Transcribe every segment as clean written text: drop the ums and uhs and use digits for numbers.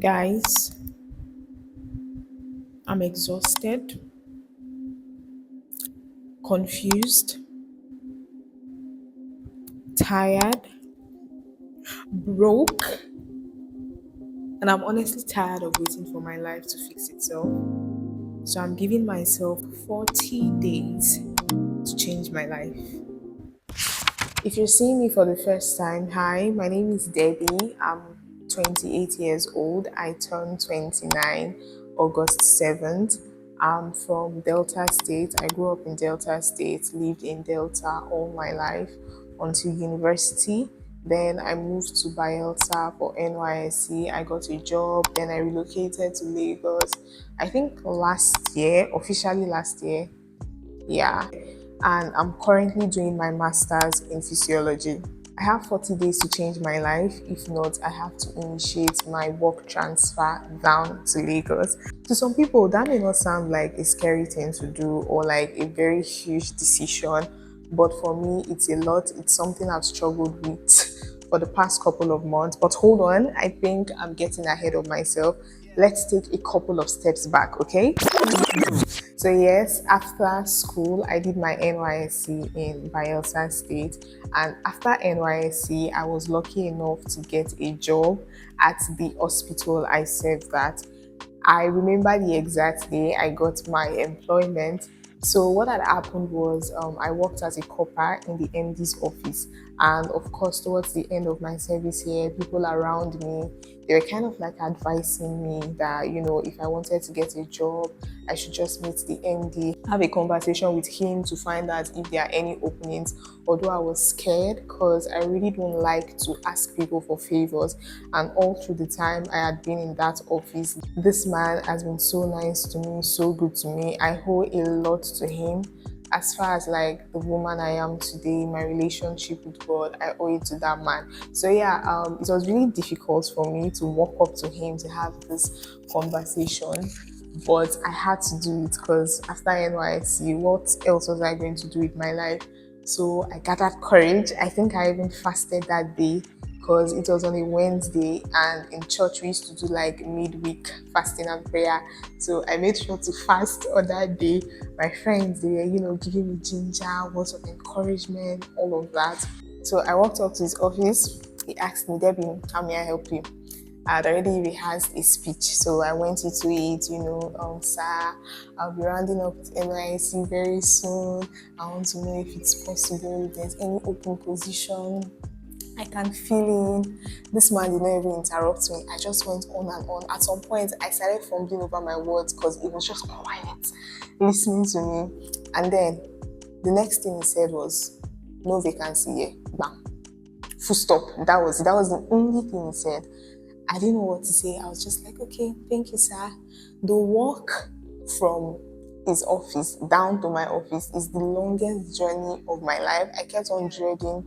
Guys, I'm exhausted, confused, tired, broke, and I'm honestly tired of waiting for my life to fix itself. So I'm giving myself 40 days to change my life. If you're seeing me for the first time, hi, my name is Debbie. I'm 28 years old. I turned 29 August 7th. I'm from Delta State. I grew up in Delta State, lived in Delta all my life until university. Then I moved to Bayelsa for NYSC. I got a job. Then I relocated to Lagos. I think last year, officially last year, yeah, and I'm currently doing my master's in physiology. I have 40 days to change my life. If not, I have to initiate my work transfer down to Lagos. To some people, that may not sound like a scary thing to do or like a very huge decision, but for me, it's a lot. It's something I've struggled with for the past couple of months. But hold on, I think I'm getting ahead of myself. Let's take a couple of steps back, okay? So yes, after school, I did my NYSC in Bayelsa State, and after NYSC, I was lucky enough to get a job at the hospital I served at. I remember the exact day I got my employment. So what had happened was I worked as a copper in the MD's office, and of course, towards the end of my service here, people around me they were kind of like advising me that if I wanted to get a job, I should just meet the MD, have a conversation with him to find out if there are any openings. Although I was scared because I really don't like to ask people for favors, and all through the time I had been in that office, this man has been so nice to me, so good to me. I owe a lot to him. As far as like the woman I am today, my relationship with God, I owe it to that man. So yeah, it was really difficult for me to walk up to him to have this conversation, but I had to do it because after NYC, what else was I going to do with my life? So I gathered courage. I think I even fasted that day because it was on a Wednesday, and in church we used to do like midweek fasting and prayer. So I made sure to fast on that day. My friends, they were, giving me ginger, words of encouragement, all of that. So I walked up to his office. He asked me, Debbie, how may I help you? I had already rehearsed a speech, so I went into it, sir, I'll be rounding up with NYC very soon. I want to know if it's possible, if there's any open position. I can feel in. This man did not even interrupt me. I just went on and on. At some point, I started fumbling over my words because it was just quiet, listening to me. And then the next thing he said was, no vacancy here. Bam. Full stop. That was it. That was the only thing he said. I didn't know what to say. I was just like, okay, thank you, sir. The walk from his office down to my office is the longest journey of my life. I kept on dreading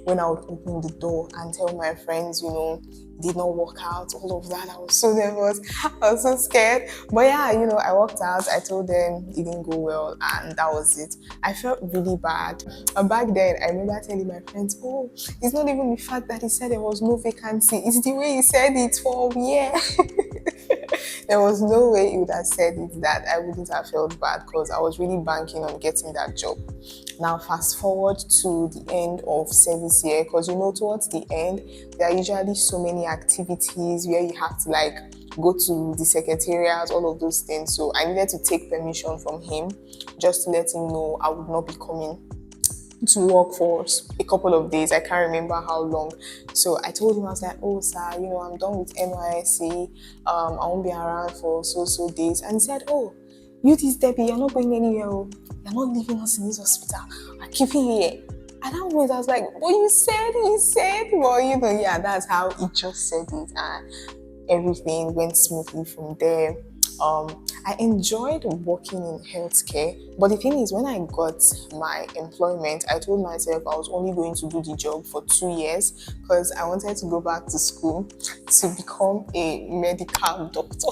when I would open the door and tell my friends, it did not work out, all of that. I was so nervous. I was so scared. But yeah, I walked out. I told them it didn't go well, and that was it. I felt really bad. And back then, I remember telling my friends, oh, it's not even the fact that he said there was no vacancy. It's the way he said it for yeah. There was no way he would have said it that I wouldn't have felt bad because I was really banking on getting that job. Now, fast forward to the end of service year, because towards the end, there are usually so many activities where you have to like go to the secretariat, all of those things. So I needed to take permission from him just to let him know I would not be coming to work for a couple of days. I can't remember how long. So I told him, I was like, oh, sir, I'm done with NYSC. I won't be around for so days. And he said, oh, you this Debbie, you're not going anywhere. Oh. You're not leaving us in this hospital. I'm keeping you here. At that point, I was like, but you said, well, yeah, that's how he just said it. And everything went smoothly from there. I enjoyed working in healthcare, but the thing is, when I got my employment, I told myself I was only going to do the job for 2 years because I wanted to go back to school to become a medical doctor.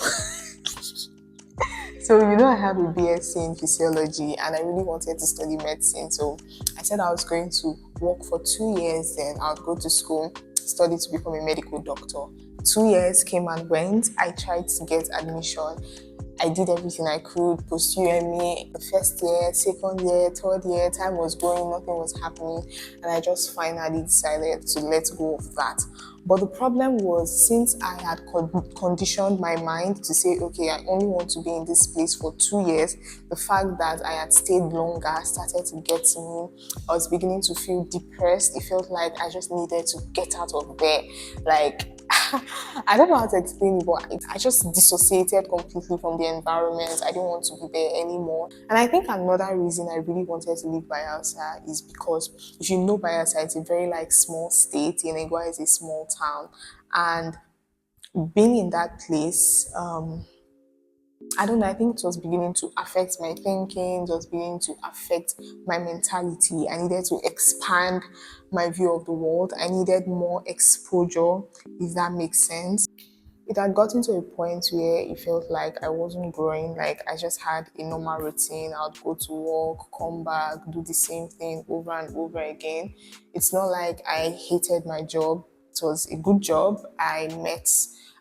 So, I have a BSc in physiology and I really wanted to study medicine. So I said I was going to work for 2 years, then I would go to school, study to become a medical doctor. 2 years came and went. I tried to get admission. I did everything I could, post UME, the first year, second year, third year, time was going, nothing was happening, and I just finally decided to let go of that. But the problem was, since I had conditioned my mind to say, okay, I only want to be in this place for 2 years, the fact that I had stayed longer started to get to me. I was beginning to feel depressed. It felt like I just needed to get out of there. Like, I don't know how to explain it, but I just dissociated completely from the environment. I didn't want to be there anymore. And I think another reason I really wanted to leave Bayelsa is because, if you know Bayelsa, it's a very like small state. Yenegua is a small town, and being in that place, I don't know, I think it was beginning to affect my thinking, it was beginning to affect my mentality. I needed to expand my view of the world. I needed more exposure, if that makes sense. It had gotten to a point where it felt like I wasn't growing. Like, I just had a normal routine. I would go to work, come back, do the same thing over and over again. It's not like I hated my job. It was a good job. I met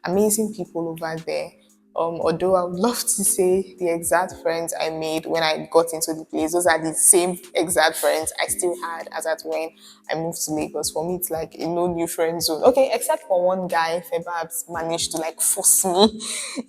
amazing people over there. Although I would love to say the exact friends I made when I got into the place, those are the same exact friends I still had as at when I moved to Lagos. For me, it's like a no new friend zone. Okay, except for one guy, Febabs managed to like force me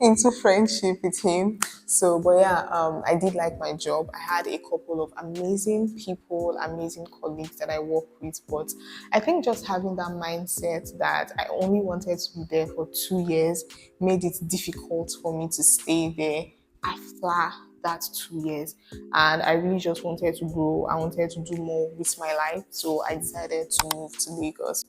into friendship with him. So, but yeah, I did like my job. I had a couple of amazing people, amazing colleagues that I work with. But I think just having that mindset that I only wanted to be there for 2 years made it difficult for me to stay there after that 2 years. And I really just wanted to grow. I wanted to do more with my life. So I decided to move to Lagos.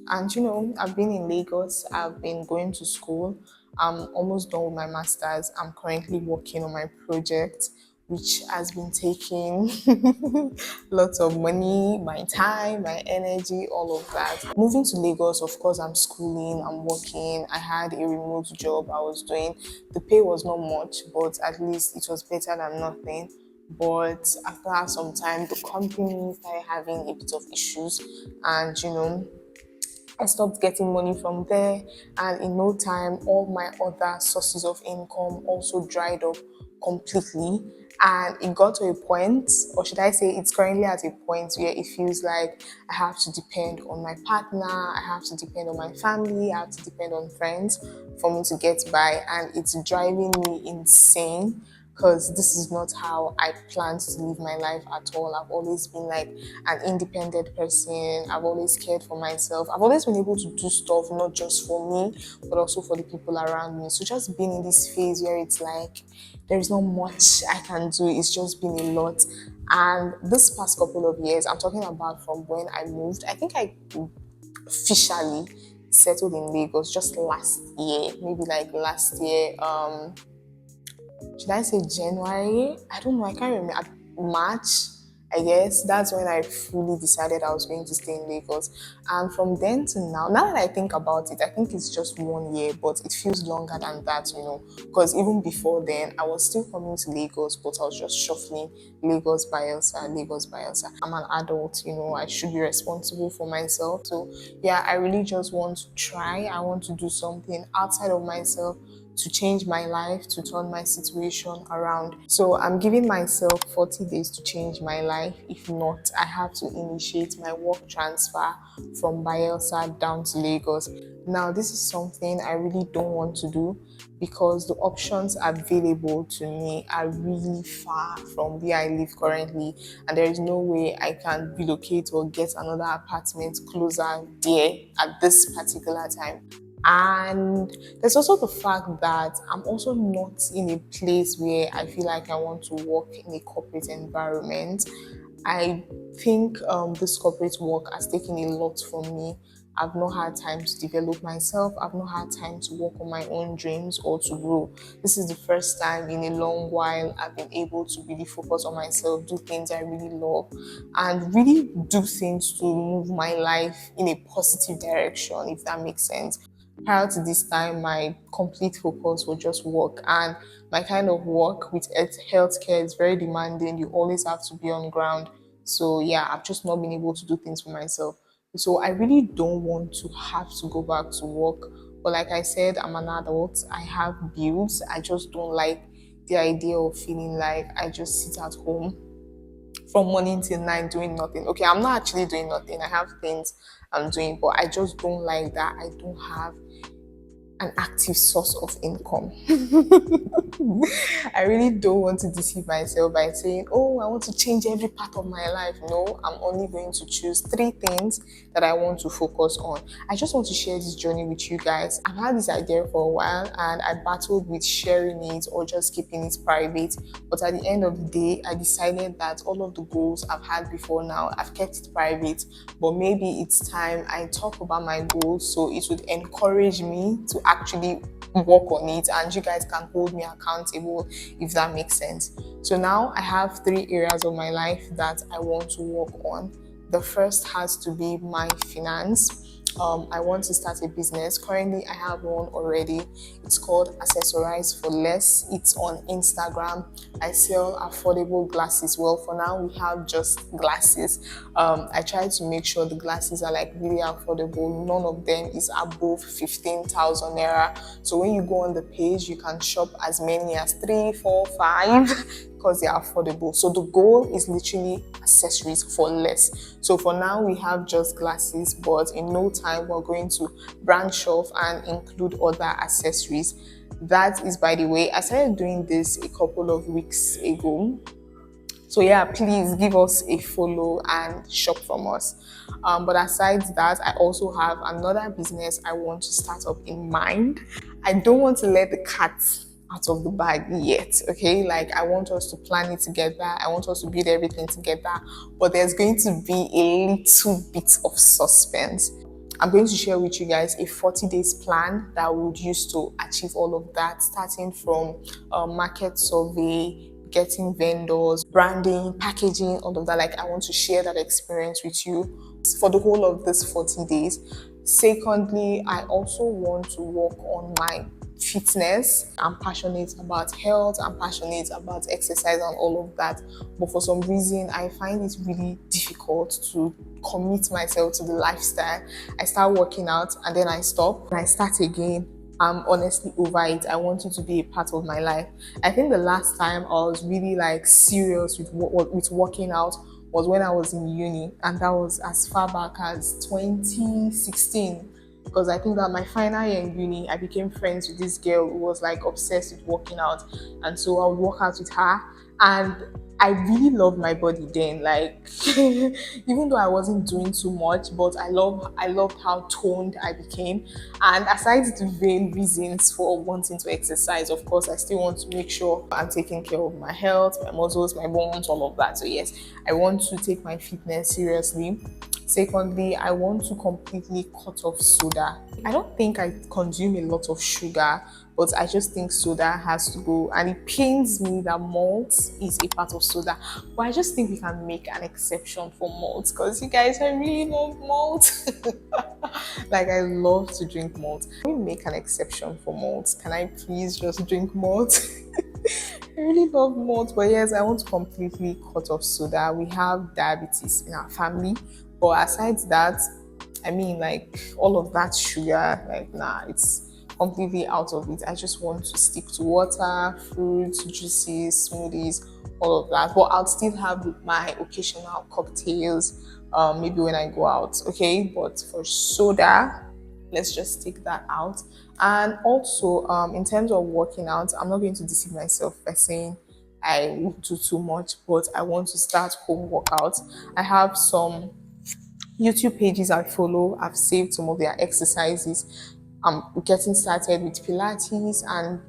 And I've been in Lagos, I've been going to school. I'm almost done with my master's. I'm currently working on my project, which has been taking lots of money, my time, my energy, all of that. Moving to Lagos, of course, I'm schooling, I'm working. I had a remote job I was doing. The pay was not much, but at least it was better than nothing. But after some time, the company started having a bit of issues, and I stopped getting money from there, and in no time, all my other sources of income also dried up completely. And it got to a point, or should I say, it's currently at a point where it feels like I have to depend on my partner, I have to depend on my family, I have to depend on friends for me to get by, and it's driving me insane because this is not how I planned to live my life at all. I've always been like an independent person. I've always cared for myself. I've always been able to do stuff not just for me, but also for the people around me. So just being in this phase where it's like there is not much I can do, it's just been a lot. And this past couple of years, I'm talking about from when I moved, I think I officially settled in Lagos just last year, maybe like last year, should I say January? I don't know. I can't remember. March, I guess. That's when I fully decided I was going to stay in Lagos. And from then to now that I think about it, I think it's just 1 year, but it feels longer than that. Because even before then, I was still coming to Lagos, but I was just shuffling Lagos, Bayelsa, Lagos, Bayelsa. I'm an adult. I should be responsible for myself. So, yeah, I really just want to try. I want to do something outside of myself to change my life, to turn my situation around. So I'm giving myself 40 days to change my life. If not, I have to initiate my work transfer from Bayelsa down to Lagos. Now, this is something I really don't want to do because the options available to me are really far from where I live currently, and there is no way I can relocate or get another apartment closer there at this particular time. And there's also the fact that I'm also not in a place where I feel like I want to work in a corporate environment. I think this corporate work has taken a lot from me. I've not had time to develop myself. I've not had time to work on my own dreams or to grow. This is the first time in a long while I've been able to really focus on myself, do things I really love, and really do things to move my life in a positive direction, if that makes sense. Prior to this time, my complete focus was just work, and my kind of work with healthcare is very demanding. You always have to be on ground. So yeah, I've just not been able to do things for myself. So I really don't want to have to go back to work, But like I said, I'm an adult. I have bills. I just don't like the idea of feeling like I just sit at home from morning till night doing nothing. Okay, I'm not actually doing nothing. I have things I'm doing, but I just don't like that. I don't have an active source of income. I really don't want to deceive myself by saying, oh, I want to change every part of my life. No, I'm only going to choose three things that I want to focus on. I just want to share this journey with you guys. I've had this idea for a while and I battled with sharing it or just keeping it private. But at the end of the day, I decided that all of the goals I've had before now, I've kept it private. But maybe it's time I talk about my goals so it would encourage me to actually work on it and you guys can hold me accountable, if that makes sense. So now I have three areas of my life that I want to work on. The first has to be my finance. I want to start a business. Currently, I have one already. It's called Accessorize for Less. It's on Instagram. I sell affordable glasses. Well, for now, we have just glasses. I try to make sure the glasses are like really affordable. None of them is above 15,000 naira. So when you go on the page, you can shop as many as 3, 4, 5 because they are affordable. So the goal is literally accessories for less. So for now, we have just glasses, but in no time, we're going to branch off and include other accessories. That is, by the way, I started doing this a couple of weeks ago. So yeah, please give us a follow and shop from us. But aside that, I also have another business I want to start up in mind. I don't want to let the cat out of the bag yet, okay? Like I want us to plan it together. I want us to build everything together. But there's going to be a little bit of suspense. I'm going to share with you guys a 40 days plan that we would use to achieve all of that, starting from market survey, getting vendors, branding, packaging, all of that. Like I want to share that experience with you for the whole of this 40 days. Secondly, I also want to work on my fitness. I'm passionate about health, I'm passionate about exercise and all of that. But for some reason, I find it really difficult to commit myself to the lifestyle. I start working out and then I stop and I start again. I'm honestly over it. I want it to be a part of my life. I think the last time I was really like serious with working out was when I was in uni, and that was as far back as 2016. Because I think that my final year in uni, I became friends with this girl who was like obsessed with working out, and so I would work out with her, and I really loved my body then. Like, even though I wasn't doing too much, but I loved how toned I became. And aside the vain reasons for wanting to exercise, of course, I still want to make sure I'm taking care of my health, my muscles, my bones, all of that. So yes, I want to take my fitness seriously. Secondly, I want to completely cut off soda. I don't think I consume a lot of sugar, but I just think soda has to go. And it pains me that malt is a part of soda. But I just think we can make an exception for malt because you guys, I really love malt. Like, I love to drink malt. Can we make an exception for malt? Can I please just drink malt? I really love malt, but yes, I want to completely cut off soda. We have diabetes in our family, but aside that, I mean, like all of that sugar, like nah, it's completely out of it. I just want to stick to water, fruits, juices, smoothies, all of that. But I'll still have my occasional cocktails, maybe when I go out, okay? But for soda, let's just take that out. And also, in terms of working out, I'm not going to deceive myself by saying I won't do too much, but I want to start home workouts. I have some YouTube pages I follow. I've saved some of their exercises. I'm getting started with Pilates, and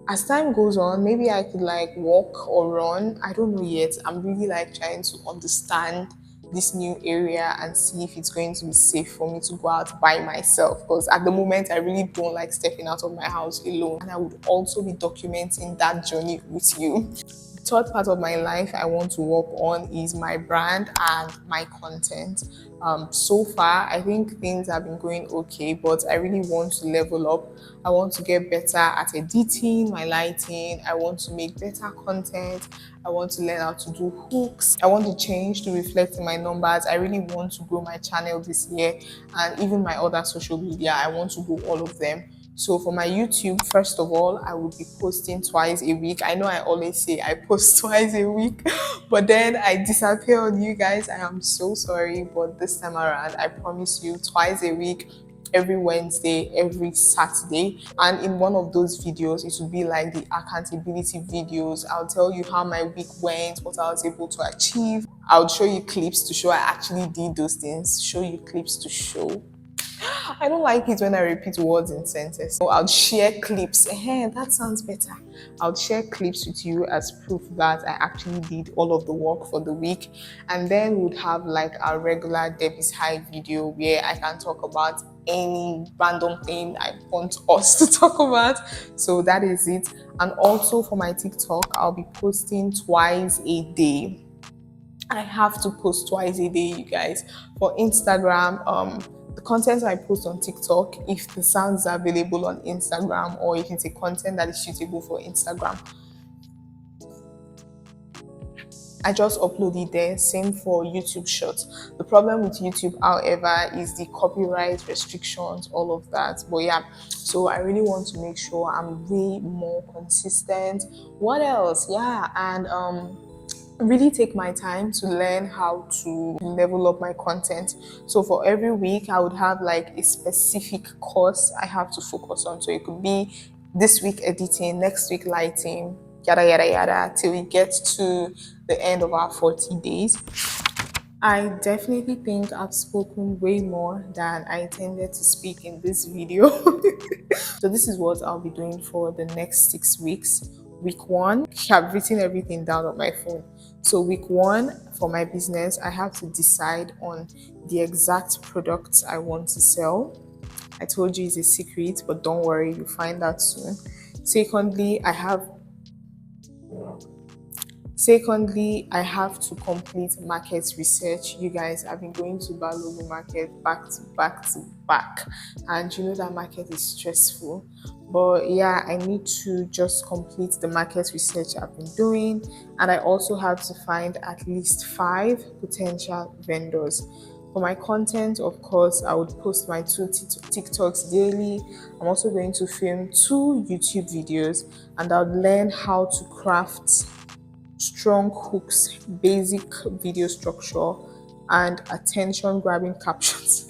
as time goes on, maybe I could like walk or run. I don't know yet. I'm really like trying to understand this new area and see if it's going to be safe for me to go out by myself. Because at the moment, I really don't like stepping out of my house alone. And I would also be documenting that journey with you. Third part of my life I want to work on is my brand and my content. So far, I think things have been going okay, but I really want to level up. I want to get better at editing, my lighting. I want to make better content. I want to learn how to do hooks. I want to change to reflect in my numbers. I really want to grow my channel this year and even my other social media. I want to grow all of them. So for my YouTube, first of all, I would be posting twice a week. I know I always say I post twice a week, but then I disappear on you guys. I am so sorry, but this time around, I promise you twice a week, every Wednesday, every Saturday. And in one of those videos, it will be like the accountability videos. I'll tell you how my week went, what I was able to achieve. I'll show you clips to show I actually did those things, show you clips to show. I don't like it when I repeat words in sentences. So I'll share clips. That sounds better. I'll share clips with you as proof that I actually did all of the work for the week. And then we'd have like our regular Debbie's Hive video where I can talk about any random thing I want us to talk about. So that is it. And also for my TikTok, I'll be posting twice a day. I have to post twice a day, you guys. For Instagram, the content I post on TikTok, if the sounds are available on Instagram or if it's a content that is suitable for Instagram, I just upload it there. Same for YouTube Shorts. The problem with YouTube, however, is the copyright restrictions, all of that. But yeah, so I really want to make sure I'm way more consistent. What else? Yeah, and really take my time to learn how to level up my content. So for every week, I would have like a specific course I have to focus on. So it could be this week editing, next week lighting, yada yada yada, till we get to the end of our 40 days. I definitely think I've spoken way more than I intended to speak in this video. So this is what I'll be doing for the next 6 weeks. Week one, I've written everything down on my phone. So week one, for my business, I have to decide on the exact products I want to sell. I told you it's a secret, but don't worry, you'll find out soon. Secondly, I have to complete market research. You guys, I've been going to Balogun market back to back to back, and you know that market is stressful. But yeah, I need to just complete the market research I've been doing, and I also have to find at least 5 potential vendors. For my content, of course, I would post my 2 TikToks daily. I'm also going to film 2 YouTube videos, and I'll learn how to craft strong hooks, basic video structure, and attention grabbing captions.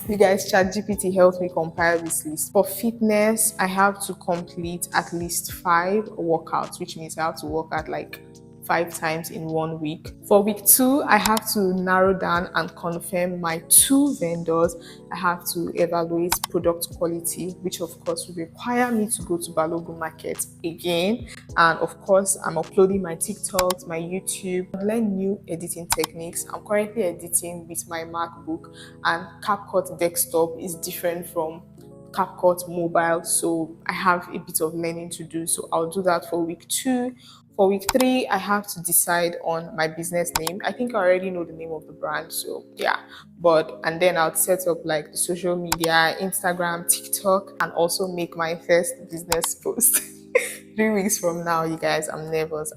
You guys, ChatGPT helped me compile this list. For fitness, I have to complete at least 5 workouts, which means I have to work out like 5 times in 1 week. For week two, I have to narrow down and confirm my 2 vendors. I have to evaluate product quality, which of course will require me to go to Balogun Market again. And of course, I'm uploading my TikToks, my YouTube, learn new editing techniques. I'm currently editing with my MacBook, and CapCut desktop is different from CapCut mobile, so I have a bit of learning to do. So I'll do that for week two. For week three, I have to decide on my business name. I think I already know the name of the brand, so yeah. And then I'll set up like the social media, Instagram, TikTok, and also make my first business post. 3 weeks from now, you guys, I'm nervous.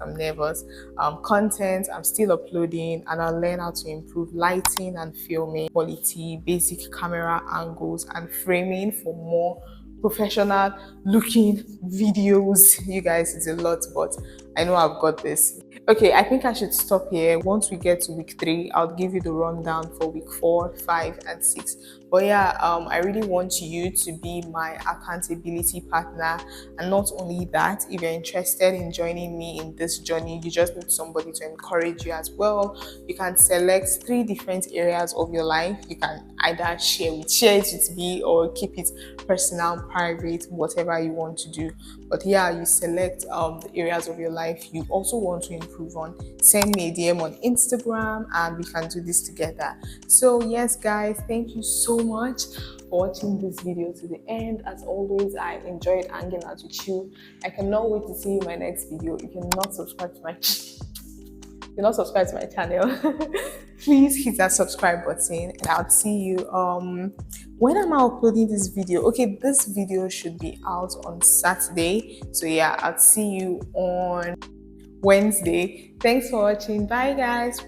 Content, I'm still uploading, and I'll learn how to improve lighting and filming quality, basic camera angles, and framing for more professional looking videos. You guys, it's a lot, but I know I've got this. Okay, I think I should stop here. Once we get to week three, I'll give you the rundown for week 4, 5, and 6. But yeah, I really want you to be my accountability partner. And not only that, if you're interested in joining me in this journey, you just need somebody to encourage you as well. You can select 3 different areas of your life. You can either share it with me or keep it personal, private, whatever you want to do. But yeah, you select the areas of your life life you also want to improve on, send me a DM on Instagram and we can do this together. So yes guys, thank you so much for watching this video to the end. As always, I enjoyed hanging out with you. I cannot wait to see you in my next video. If you're not subscribed to my channel, please hit that subscribe button and I'll see you when am I uploading this video. Okay, this video should be out on Saturday, so yeah, I'll see you on Wednesday. Thanks for watching. Bye guys.